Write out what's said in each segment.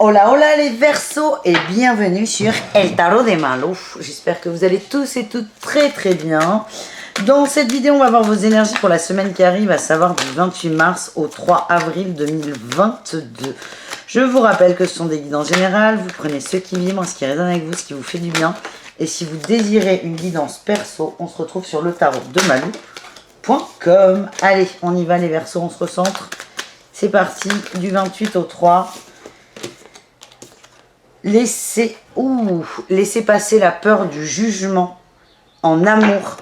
Hola hola les Verseaux et bienvenue sur El Tarot de Malo. J'espère que vous allez tous et toutes très très bien. Dans cette vidéo, on va voir vos énergies pour la semaine qui arrive, à savoir du 28 mars au 3 avril 2022. Je vous rappelle que ce sont des guidances générales. Vous prenez ce qui vibre, ce qui résonne avec vous, ce qui vous fait du bien. Et si vous désirez une guidance perso, on se retrouve sur le tarot de Malou.com. Allez, on y va les Verseaux, on se recentre. C'est parti, du 28 au 3. Laissez passer la peur du jugement en amour.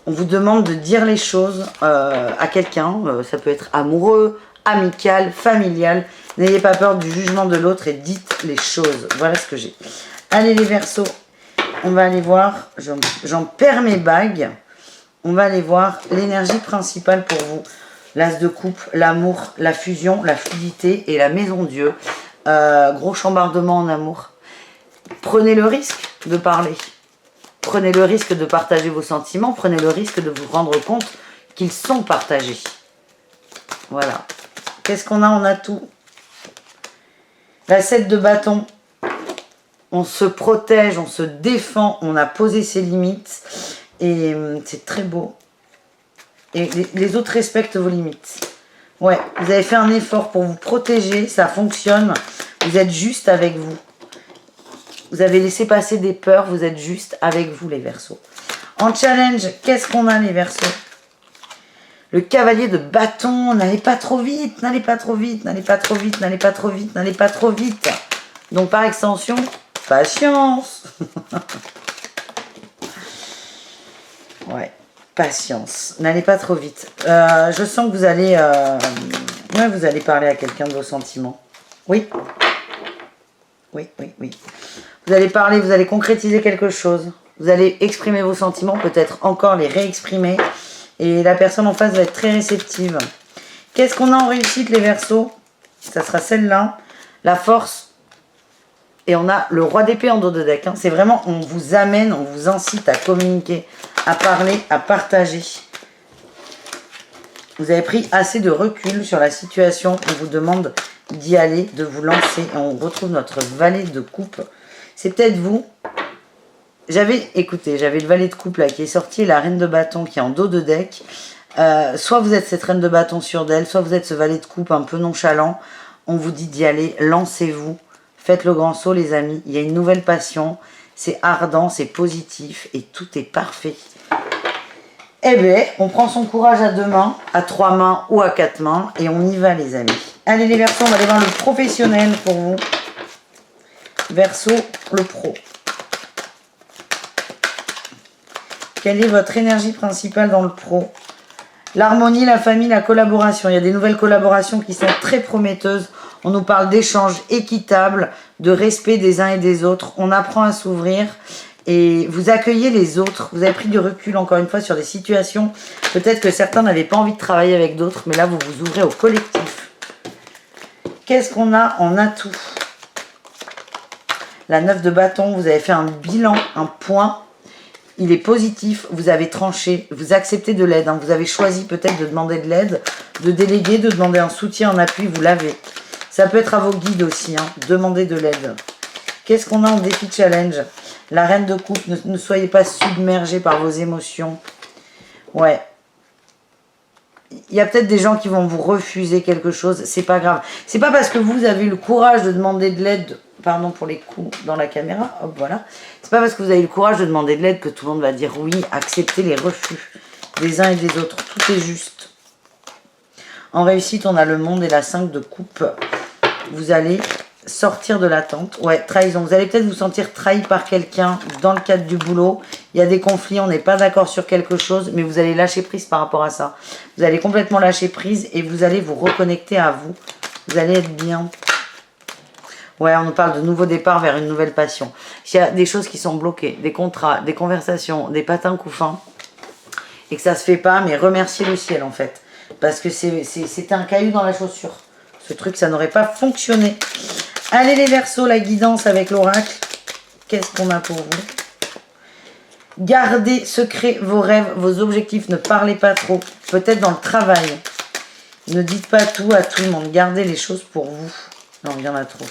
On vous demande de dire les choses à quelqu'un. Ça peut être amoureux, amical, familial. N'ayez pas peur du jugement de l'autre et dites les choses. Voilà ce que j'ai. Allez les Verseaux, on va aller voir. J'en perds mes bagues. On va aller voir l'énergie principale pour vous. L'as de coupe, l'amour, la fusion, la fluidité et la maison Dieu. Gros chambardement en amour. Prenez le risque de parler. Prenez le risque de partager vos sentiments. Prenez le risque de vous rendre compte qu'ils sont partagés. Voilà. Qu'est-ce qu'on a? On a tout. La 7 de bâton. On se protège, on se défend, on a posé ses limites. Et c'est très beau. Et les autres respectent vos limites. Ouais, vous avez fait un effort pour vous protéger, ça fonctionne. Vous êtes juste avec vous. Vous avez laissé passer des peurs, vous êtes juste avec vous les Verseaux. En challenge, qu'est-ce qu'on a les Verseaux? Le cavalier de bâton, n'allez pas trop vite, n'allez pas trop vite, n'allez pas trop vite, n'allez pas trop vite, n'allez pas trop vite. Donc par extension, patience. Ouais. Patience, n'allez pas trop vite. Je sens que vous allez, vous allez parler à quelqu'un de vos sentiments. Oui. Oui. Vous allez parler, vous allez concrétiser quelque chose. Vous allez exprimer vos sentiments, peut-être encore les réexprimer. Et la personne en face va être très réceptive. Qu'est-ce qu'on a en réussite les Verseaux? Ça sera celle-là. La force. Et on a le roi d'épée en dos de deck. Hein. C'est vraiment, on vous amène, on vous incite à communiquer, à parler, à partager. Vous avez pris assez de recul sur la situation. On vous demande d'y aller, de vous lancer. Et on retrouve notre valet de coupe. C'est peut-être vous. Écoutez, j'avais le valet de coupe là qui est sorti, la reine de bâton qui est en dos de deck. Soit vous êtes cette reine de bâton sûre d'elle, soit vous êtes ce valet de coupe un peu nonchalant. On vous dit d'y aller, lancez-vous. Faites le grand saut les amis, il y a une nouvelle passion, c'est ardent, c'est positif et tout est parfait. Eh bien, on prend son courage à 2 mains, à 3 mains ou à 4 mains et on y va les amis. Allez les Verseaux, on va aller voir le professionnel pour vous. Verseau, le pro. Quelle est votre énergie principale dans le pro? L'harmonie, la famille, la collaboration. Il y a des nouvelles collaborations qui sont très prometteuses. On nous parle d'échanges équitables, de respect des uns et des autres. On apprend à s'ouvrir et vous accueillez les autres. Vous avez pris du recul encore une fois sur des situations. Peut-être que certains n'avaient pas envie de travailler avec d'autres, mais là vous vous ouvrez au collectif. Qu'est-ce qu'on a en atout? La 9 de bâton, vous avez fait un bilan, un point. Il est positif, vous avez tranché, vous acceptez de l'aide. Hein. Vous avez choisi peut-être de demander de l'aide, de déléguer, de demander un soutien en appui, vous l'avez. Ça peut être à vos guides aussi, hein. Demandez de l'aide. Qu'est-ce qu'on a en défi challenge? La reine de coupe, ne soyez pas submergés par vos émotions. Ouais. Il y a peut-être des gens qui vont vous refuser quelque chose, c'est pas grave. C'est pas parce que vous avez eu le courage de demander de l'aide, pardon pour les coups dans la caméra, hop voilà. C'est pas parce que vous avez eu le courage de demander de l'aide que tout le monde va dire oui, acceptez les refus des uns et des autres, tout est juste. En réussite, on a le monde et la 5 de coupe. Vous allez sortir de l'attente. Ouais, trahison. Vous allez peut-être vous sentir trahi par quelqu'un dans le cadre du boulot. Il y a des conflits, on n'est pas d'accord sur quelque chose, mais vous allez lâcher prise par rapport à ça. Vous allez complètement lâcher prise et vous allez vous reconnecter à vous. Vous allez être bien. Ouais, on nous parle de nouveau départ vers une nouvelle passion. Il y a des choses qui sont bloquées, des contrats, des conversations, des patins couffins, et que ça se fait pas, mais remerciez le ciel en fait. Parce que c'était un caillou dans la chaussure. Ce truc, ça n'aurait pas fonctionné. Allez les Verseaux, la guidance avec l'oracle. Qu'est-ce qu'on a pour vous? Gardez secret vos rêves, vos objectifs. Ne parlez pas trop. Peut-être dans le travail. Ne dites pas tout à tout le monde. Gardez les choses pour vous. Non, il y en a trop.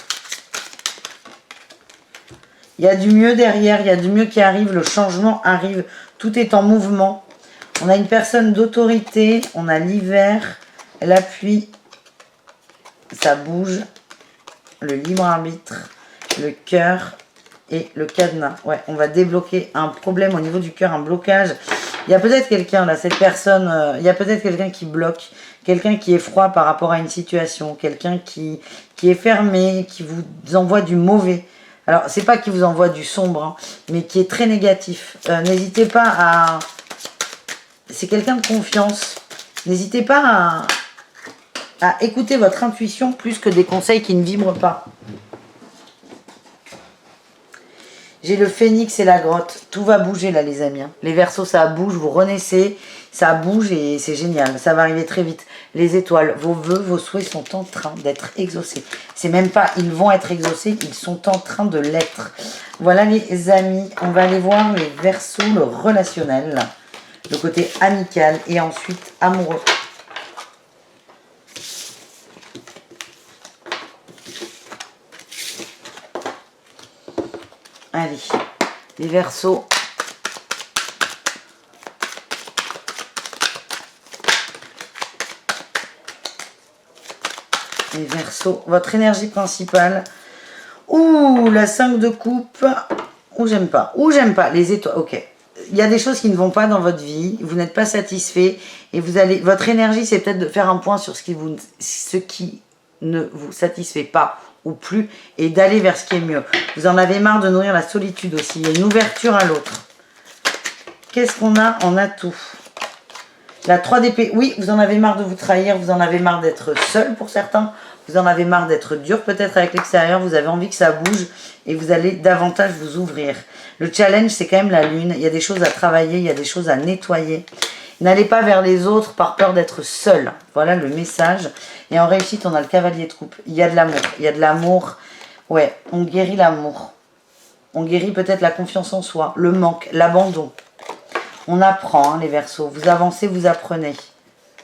Il y a du mieux derrière, il y a du mieux qui arrive, le changement arrive, tout est en mouvement. On a une personne d'autorité, on a l'hiver, la pluie, ça bouge, le libre arbitre, le cœur et le cadenas. Ouais, on va débloquer un problème au niveau du cœur, un blocage. Il y a peut-être quelqu'un là, cette personne, il y a peut-être quelqu'un qui bloque, quelqu'un qui est froid par rapport à une situation, quelqu'un qui est fermé, qui vous envoie du mauvais. Alors, c'est pas qui vous envoie du sombre, hein, mais qui est très négatif. N'hésitez pas à... C'est quelqu'un de confiance. N'hésitez pas à écouter votre intuition plus que des conseils qui ne vibrent pas. J'ai le phénix et la grotte. Tout va bouger là, les amis. Les Verseaux, ça bouge, vous renaissez. Ça bouge et c'est génial. Ça va arriver très vite. Les étoiles, vos vœux, vos souhaits sont en train d'être exaucés. C'est même pas ils vont être exaucés, ils sont en train de l'être. Voilà les amis. On va aller voir les Verseaux, le relationnel. Le côté amical et ensuite amoureux. Allez, les Verseaux. Les Verseaux, votre énergie principale. Ouh, la 5 de coupe. Ou j'aime pas. Ou j'aime pas. Les étoiles, ok. Il y a des choses qui ne vont pas dans votre vie. Vous n'êtes pas satisfait. Et vous allez. Votre énergie, c'est peut-être de faire un point sur ce qui ne vous satisfait pas ou plus. Et d'aller vers ce qui est mieux. Vous en avez marre de nourrir la solitude aussi. Il y a une ouverture à l'autre. Qu'est-ce qu'on a en atout? La 3 d'épée, oui, vous en avez marre de vous trahir, vous en avez marre d'être seul pour certains, vous en avez marre d'être dur peut-être avec l'extérieur, vous avez envie que ça bouge et vous allez davantage vous ouvrir. Le challenge, c'est quand même la lune, il y a des choses à travailler, il y a des choses à nettoyer. N'allez pas vers les autres par peur d'être seul. Voilà le message. Et en réussite, on a le cavalier de coupe. Il y a de l'amour, il y a de l'amour. Ouais, on guérit l'amour. On guérit peut-être la confiance en soi, le manque, l'abandon. On apprend, hein, les Verseaux. Vous avancez, vous apprenez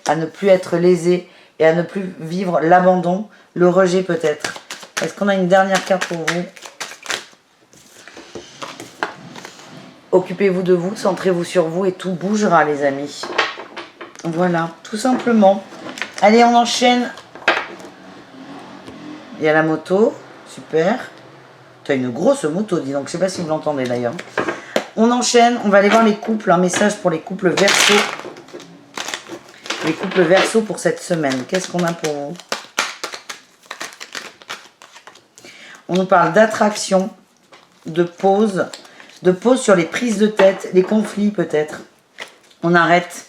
à ne plus être lésé et à ne plus vivre l'abandon, le rejet peut-être. Est-ce qu'on a une dernière carte pour vous? Occupez-vous de vous, centrez-vous sur vous et tout bougera, les amis. Voilà, tout simplement. Allez, on enchaîne. Il y a la moto, super. Tu as une grosse moto, dis donc. Je ne sais pas si vous l'entendez d'ailleurs. On enchaîne, on va aller voir les couples, un message pour les couples Verseaux. Les couples Verseaux pour cette semaine. Qu'est-ce qu'on a pour vous? On nous parle d'attraction, de pause sur les prises de tête, les conflits peut-être. On arrête,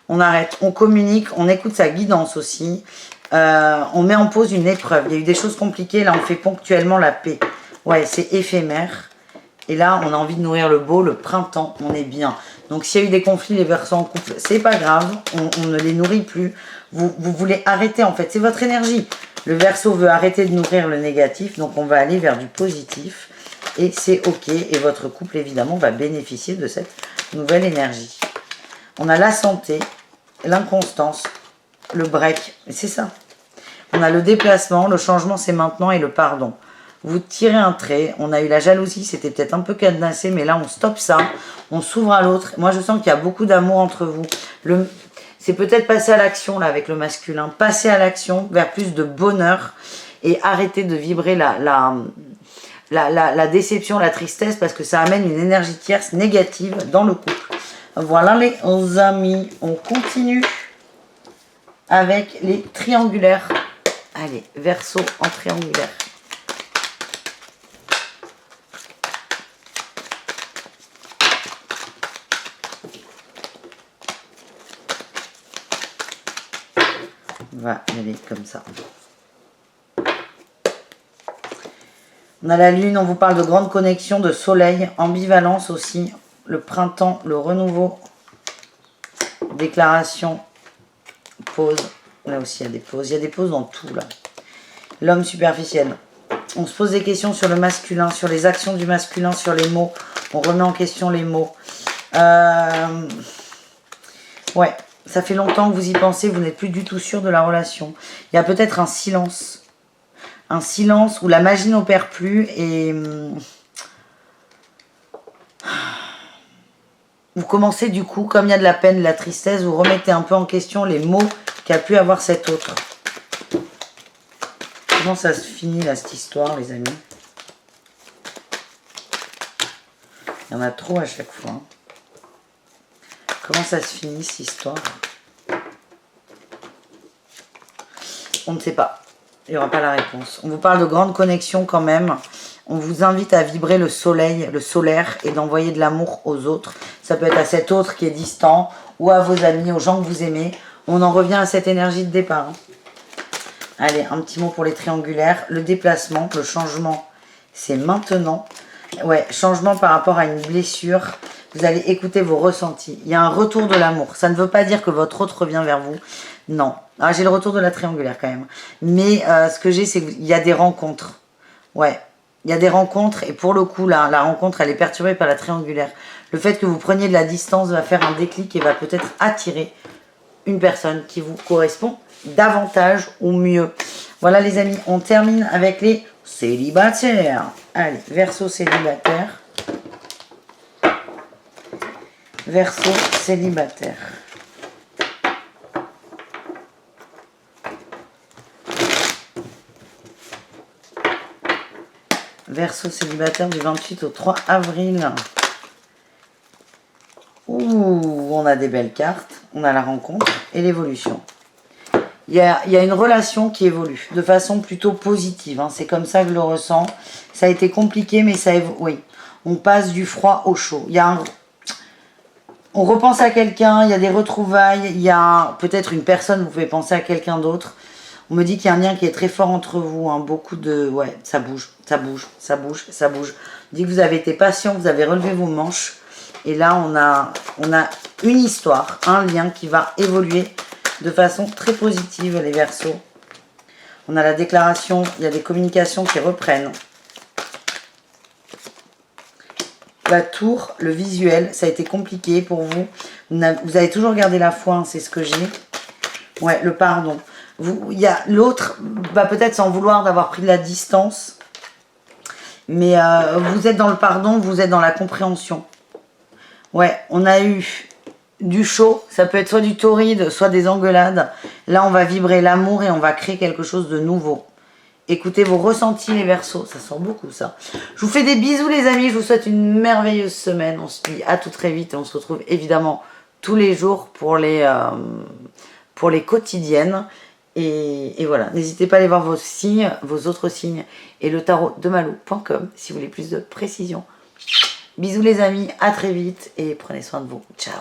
on communique, on écoute sa guidance aussi. On met en pause une épreuve. Il y a eu des choses compliquées, là on fait ponctuellement la paix. Ouais, c'est éphémère. Et là, on a envie de nourrir le beau, le printemps, on est bien. Donc, s'il y a eu des conflits, les Verseaux en couple, c'est pas grave, on ne les nourrit plus. Vous voulez arrêter, en fait, c'est votre énergie. Le Verseau veut arrêter de nourrir le négatif, donc on va aller vers du positif. Et c'est ok, et votre couple, évidemment, va bénéficier de cette nouvelle énergie. On a la santé, l'inconstance, le break, et c'est ça. On a le déplacement, le changement, c'est maintenant, et le pardon. Vous tirez un trait, on a eu la jalousie, c'était peut-être un peu cadenassé, mais là on stoppe ça, on s'ouvre à l'autre. Moi je sens qu'il y a beaucoup d'amour entre vous. C'est peut-être passer à l'action là avec le masculin, passer à l'action vers plus de bonheur et arrêter de vibrer la déception, la tristesse, parce que ça amène une énergie tierce négative dans le couple. Voilà les amis, on continue avec les triangulaires. Allez, Verseau en triangulaire. On va y aller comme ça. On a la lune, on vous parle de grande connexion, de soleil, ambivalence aussi, le printemps, le renouveau, déclaration, pause. Là aussi il y a des pauses, il y a des pauses dans tout là. L'homme superficiel. On se pose des questions sur le masculin, sur les actions du masculin, sur les mots. On remet en question les mots. Ouais. Ça fait longtemps que vous y pensez, vous n'êtes plus du tout sûr de la relation. Il y a peut-être un silence où la magie n'opère plus et vous commencez du coup, comme il y a de la peine, de la tristesse, vous remettez un peu en question les mots qu'a pu avoir cet autre. Comment ça se finit là, cette histoire, les amis? Il y en a trop à chaque fois. Comment ça se finit, cette histoire? On ne sait pas. Il n'y aura pas la réponse. On vous parle de grande connexion quand même. On vous invite à vibrer le soleil, le solaire, et d'envoyer de l'amour aux autres. Ça peut être à cet autre qui est distant, ou à vos amis, aux gens que vous aimez. On en revient à cette énergie de départ. Allez, un petit mot pour les triangulaires. Le déplacement, le changement, c'est maintenant. Ouais, changement par rapport à une blessure. Vous allez écouter vos ressentis. Il y a un retour de l'amour. Ça ne veut pas dire que votre autre revient vers vous. Non. Ah, j'ai le retour de la triangulaire quand même. Mais ce que j'ai, c'est qu'il y a des rencontres. Ouais. Il y a des rencontres. Et pour le coup, là, la rencontre, elle est perturbée par la triangulaire. Le fait que vous preniez de la distance va faire un déclic et va peut-être attirer une personne qui vous correspond davantage ou mieux. Voilà les amis, on termine avec les célibataires. Allez, Verseau célibataire. Verseau célibataire. Verseau célibataire du 28 au 3 avril. Ouh, on a des belles cartes. On a la rencontre et l'évolution. Il y a une relation qui évolue de façon plutôt positive. Hein. C'est comme ça que je le ressens. Ça a été compliqué, mais ça évolue. Oui, on passe du froid au chaud. On repense à quelqu'un, il y a des retrouvailles, il y a peut-être une personne, vous pouvez penser à quelqu'un d'autre. On me dit qu'il y a un lien qui est très fort entre vous. Hein. Beaucoup de... Ouais, ça bouge, ça bouge, ça bouge, ça bouge. On dit que vous avez été patient, vous avez relevé vos manches. Et là, on a une histoire, un lien qui va évoluer de façon très positive, les Verseaux. On a la déclaration, il y a des communications qui reprennent. La tour, le visuel, ça a été compliqué pour vous. Vous avez toujours gardé la foi, hein, c'est ce que j'ai. Ouais, le pardon. L'autre va peut-être s'en vouloir d'avoir pris de la distance. Mais vous êtes dans le pardon, vous êtes dans la compréhension. Ouais, on a eu du chaud, ça peut être soit du torride, soit des engueulades. Là, on va vibrer l'amour et on va créer quelque chose de nouveau. Écoutez vos ressentis, les Verseaux, ça sent beaucoup ça. Je vous fais des bisous, les amis, je vous souhaite une merveilleuse semaine. On se dit à tout très vite et on se retrouve évidemment tous les jours pour les quotidiennes. Et voilà, n'hésitez pas à aller voir vos signes, vos autres signes et le tarot de malou.com si vous voulez plus de précision. Bisous les amis, à très vite et prenez soin de vous. Ciao.